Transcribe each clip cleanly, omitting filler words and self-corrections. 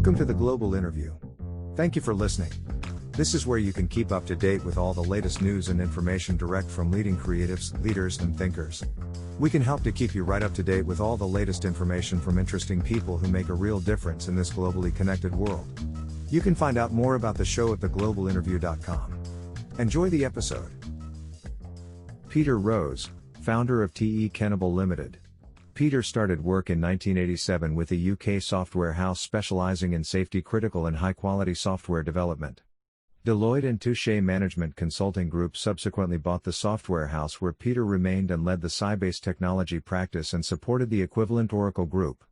Welcome to the Global Interview. Thank you for listening. This is where you can keep up to date with all the latest news and information direct from leading creatives, leaders, and thinkers. We can help to keep you right up to date with all the latest information from interesting people who make a real difference in this globally connected world. You can find out more about the show at theglobalinterview.com. Enjoy the episode. Peter Rose, founder of TE Cannibal Limited. Peter started work in 1987 with a UK software house specialising in safety-critical and high-quality software development. Deloitte and Touche management consulting group subsequently bought the software house, where Peter remained and led the Sybase technology practice and supported the equivalent Oracle Group.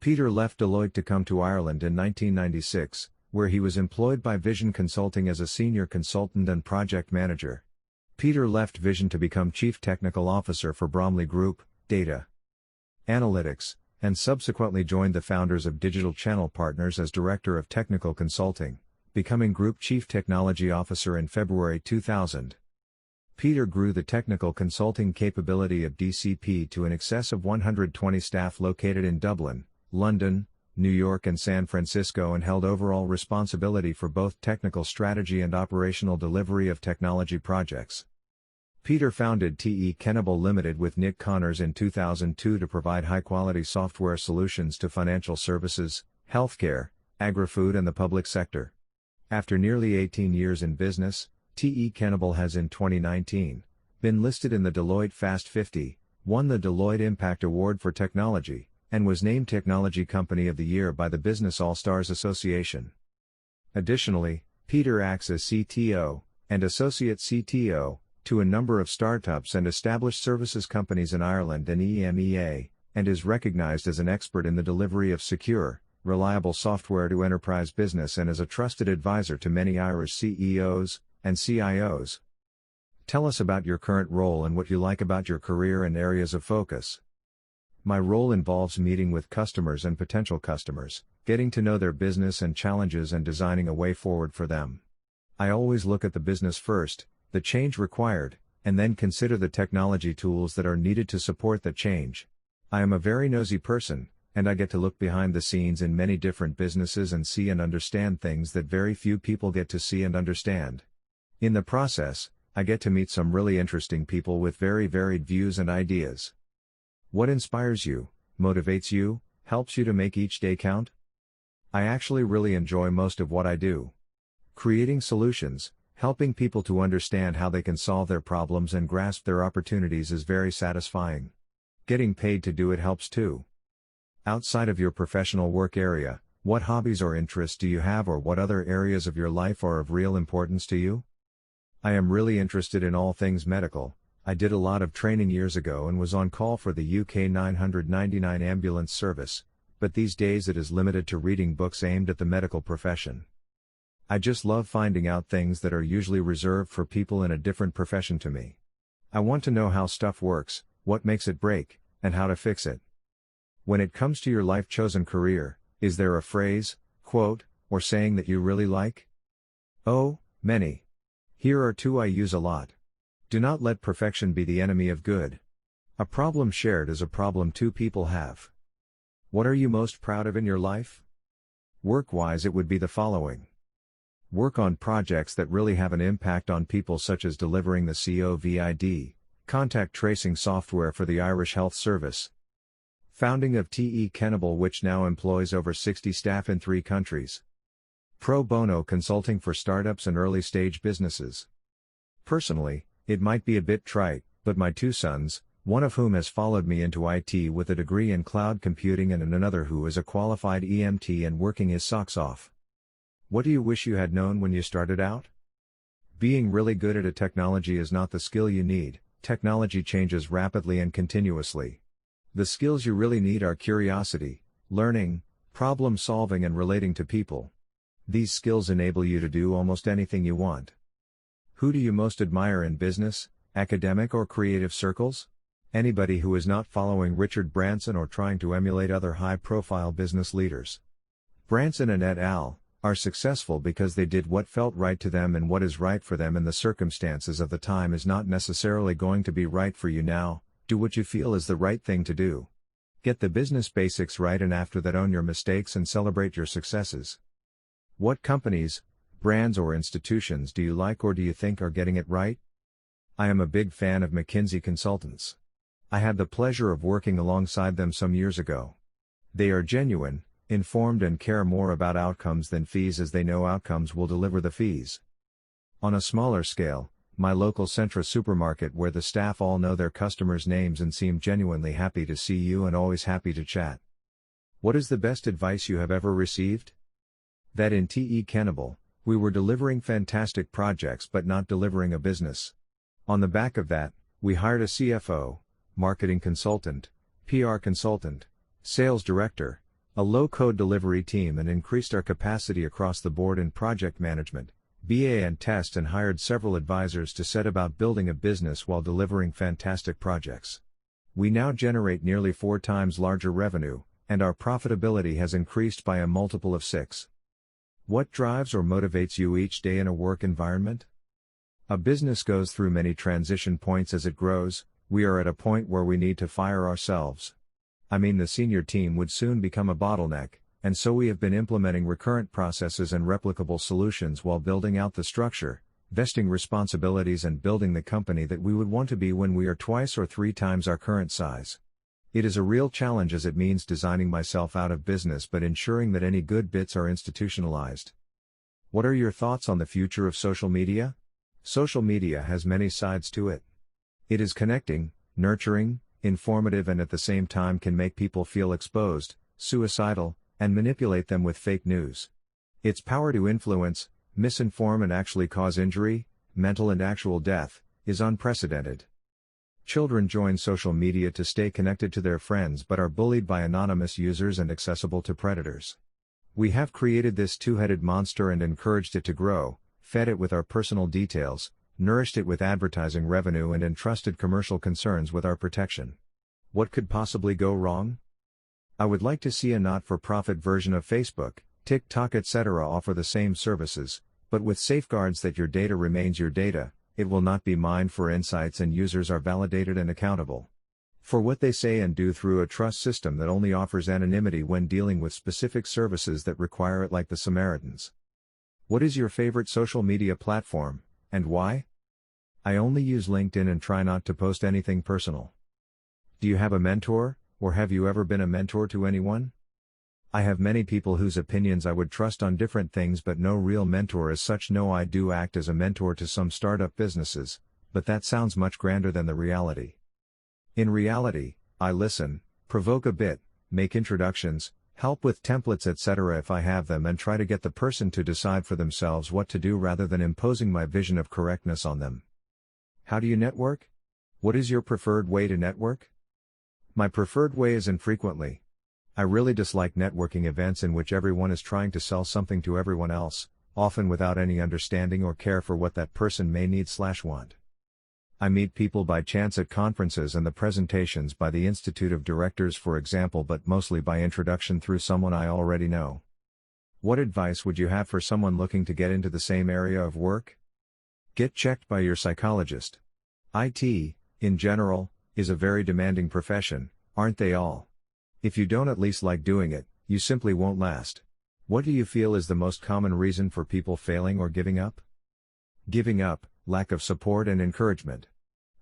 Peter left Deloitte to come to Ireland in 1996, where he was employed by Vision Consulting as a senior consultant and project manager. Peter left Vision to become Chief Technical Officer for Bromley Group, Data Analytics, and subsequently joined the founders of Digital Channel Partners as Director of Technical Consulting, becoming Group Chief Technology Officer in February 2000. Peter grew the technical consulting capability of DCP to an excess of 120 staff located in Dublin, London, New York and San Francisco, and held overall responsibility for both technical strategy and operational delivery of technology projects. Peter founded TE Cannibal Limited with Nick Connors in 2002 to provide high-quality software solutions to financial services, healthcare, agri-food and the public sector. After nearly 18 years in business, TE Cannibal has in 2019 been listed in the Deloitte Fast 50, won the Deloitte Impact Award for Technology, and was named Technology Company of the Year by the Business All-Stars Association. Additionally, Peter acts as CTO and Associate CTO to a number of startups and established services companies in Ireland and EMEA, and is recognized as an expert in the delivery of secure, reliable software to enterprise business and as a trusted advisor to many Irish CEOs and CIOs. Tell us about your current role and what you like about your career and areas of focus. My role involves meeting with customers and potential customers, getting to know their business and challenges and designing a way forward for them. I always look at the business first, the change required, and then consider the technology tools that are needed to support the change. I am a very nosy person, and I get to look behind the scenes in many different businesses and see and understand things that very few people get to see and understand. In the process, I get to meet some really interesting people with very varied views and ideas. What inspires you, motivates you, helps you to make each day count? I actually really enjoy most of what I do. Creating solutions, helping people to understand how they can solve their problems and grasp their opportunities is very satisfying. Getting paid to do it helps too. Outside of your professional work area, what hobbies or interests do you have, or what other areas of your life are of real importance to you? I am really interested in all things medical. I did a lot of training years ago and was on call for the UK 999 ambulance service, but these days it is limited to reading books aimed at the medical profession. I just love finding out things that are usually reserved for people in a different profession to me. I want to know how stuff works, what makes it break, and how to fix it. When it comes to your life-chosen career, is there a phrase, quote, or saying that you really like? Oh, many. Here are two I use a lot. Do not let perfection be the enemy of good. A problem shared is a problem two people have. What are you most proud of in your life? Work-wise, it would be the following. Work on projects that really have an impact on people, such as delivering the COVID contact tracing software for the Irish Health Service. Founding of TE Cannibal, which now employs over 60 staff in 3 countries. Pro bono consulting for startups and early-stage businesses. Personally, it might be a bit trite, but my 2 sons, one of whom has followed me into IT with a degree in cloud computing and another who is a qualified EMT and working his socks off. What do you wish you had known when you started out? Being really good at a technology is not the skill you need. Technology changes rapidly and continuously. The skills you really need are curiosity, learning, problem solving and relating to people. These skills enable you to do almost anything you want. Who do you most admire in business, academic or creative circles? Anybody who is not following Richard Branson or trying to emulate other high-profile business leaders. Branson and et al. Are successful because they did what felt right to them, and what is right for them in the circumstances of the time is not necessarily going to be right for you now. Do what you feel is the right thing to do. Get the business basics right, and after that own your mistakes and celebrate your successes. What companies, brands or institutions do you like or do you think are getting it right? I am a big fan of McKinsey Consultants. I had the pleasure of working alongside them some years ago. They are genuine, informed and care more about outcomes than fees, as they know outcomes will deliver the fees. On a smaller scale, my local Centra supermarket, where the staff all know their customers' names and seem genuinely happy to see you and always happy to chat. What is the best advice you have ever received? That in TE Kennable, we were delivering fantastic projects but not delivering a business. On the back of that, we hired a CFO, marketing consultant, PR consultant, sales director, a low-code delivery team, and increased our capacity across the board in project management, BA and test, and hired several advisors to set about building a business while delivering fantastic projects. We now generate nearly 4 times larger revenue, and our profitability has increased by a multiple of 6. What drives or motivates you each day in a work environment? A business goes through many transition points as it grows. We are at a point where we need to fire ourselves. I mean, the senior team would soon become a bottleneck, and so we have been implementing recurrent processes and replicable solutions while building out the structure, vesting responsibilities, and building the company that we would want to be when we are 2 or 3 times our current size. It is a real challenge, as it means designing myself out of business but ensuring that any good bits are institutionalized. What are your thoughts on the future of social media? Social media has many sides to it. It is connecting, nurturing, informative, and at the same time can make people feel exposed, suicidal, and manipulate them with fake news. Its power to influence, misinform, and actually cause injury, mental and actual death, is unprecedented. Children join social media to stay connected to their friends but are bullied by anonymous users and accessible to predators. We have created this two-headed monster and encouraged it to grow, fed it with our personal details, nourished it with advertising revenue, and entrusted commercial concerns with our protection. What could possibly go wrong? I would like to see a not-for-profit version of Facebook, TikTok, etc. offer the same services, but with safeguards that your data remains your data, it will not be mined for insights, and users are validated and accountable for what they say and do through a trust system that only offers anonymity when dealing with specific services that require it, like the Samaritans. What is your favorite social media platform, and why? I only use LinkedIn and try not to post anything personal. Do you have a mentor, or have you ever been a mentor to anyone? I have many people whose opinions I would trust on different things, but no real mentor as such. No, I do act as a mentor to some startup businesses, but that sounds much grander than the reality. In reality, I listen, provoke a bit, make introductions, help with templates, etc. if I have them, and try to get the person to decide for themselves what to do rather than imposing my vision of correctness on them. How do you network? What is your preferred way to network? My preferred way is infrequently. I really dislike networking events in which everyone is trying to sell something to everyone else, often without any understanding or care for what that person may need/want. I meet people by chance at conferences and the presentations by the Institute of Directors, for example, but mostly by introduction through someone I already know. What advice would you have for someone looking to get into the same area of work? Get checked by your psychologist. IT, in general, is a very demanding profession, aren't they all? If you don't at least like doing it, you simply won't last. What do you feel is the most common reason for people failing or giving up? Giving up, lack of support and encouragement.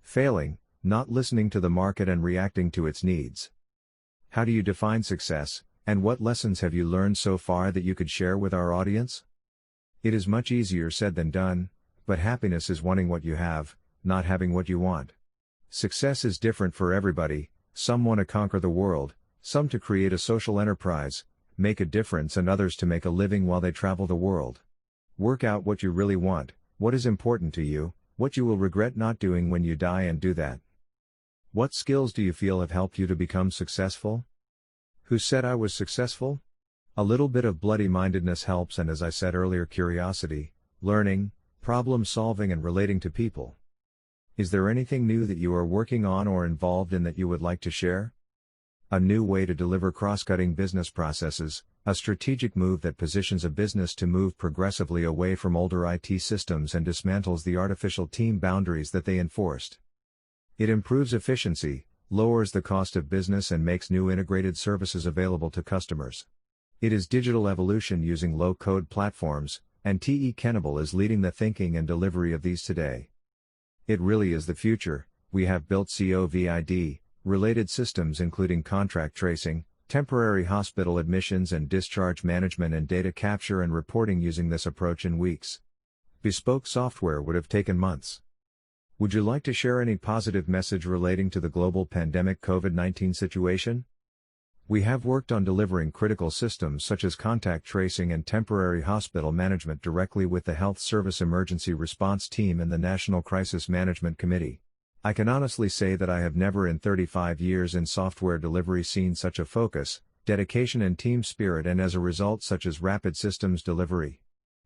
Failing, not listening to the market and reacting to its needs. How do you define success, and what lessons have you learned so far that you could share with our audience? It is much easier said than done, but happiness is wanting what you have, not having what you want. Success is different for everybody. Some want to conquer the world, some to create a social enterprise, make a difference, and others to make a living while they travel the world. Work out what you really want, what is important to you, what you will regret not doing when you die, and do that. What skills do you feel have helped you to become successful? Who said I was successful? A little bit of bloody-mindedness helps, and as I said earlier, curiosity, learning, problem solving, and relating to people. Is there anything new that you are working on or involved in that you would like to share? A new way to deliver cross-cutting business processes, a strategic move that positions a business to move progressively away from older IT systems and dismantles the artificial team boundaries that they enforced. It improves efficiency, lowers the cost of business and makes new integrated services available to customers. It is digital evolution using low-code platforms, and TE Kennable is leading the thinking and delivery of these today. It really is the future. We have built COVID related systems including contract tracing, temporary hospital admissions and discharge management and data capture and reporting using this approach in weeks. Bespoke software would have taken months. Would you like to share any positive message relating to the global pandemic COVID-19 situation? We have worked on delivering critical systems such as contact tracing and temporary hospital management directly with the Health Service Emergency Response Team and the National Crisis Management Committee. I can honestly say that I have never in 35 years in software delivery seen such a focus, dedication and team spirit, and as a result such as rapid systems delivery.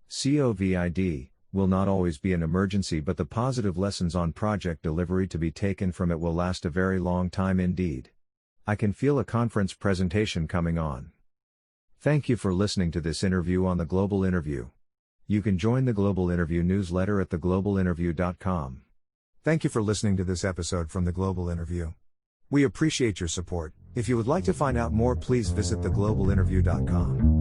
COVID will not always be an emergency, but the positive lessons on project delivery to be taken from it will last a very long time indeed. I can feel a conference presentation coming on. Thank you for listening to this interview on The Global Interview. You can join the Global Interview newsletter at theglobalinterview.com. Thank you for listening to this episode from The Global Interview. We appreciate your support. If you would like to find out more, please visit theglobalinterview.com.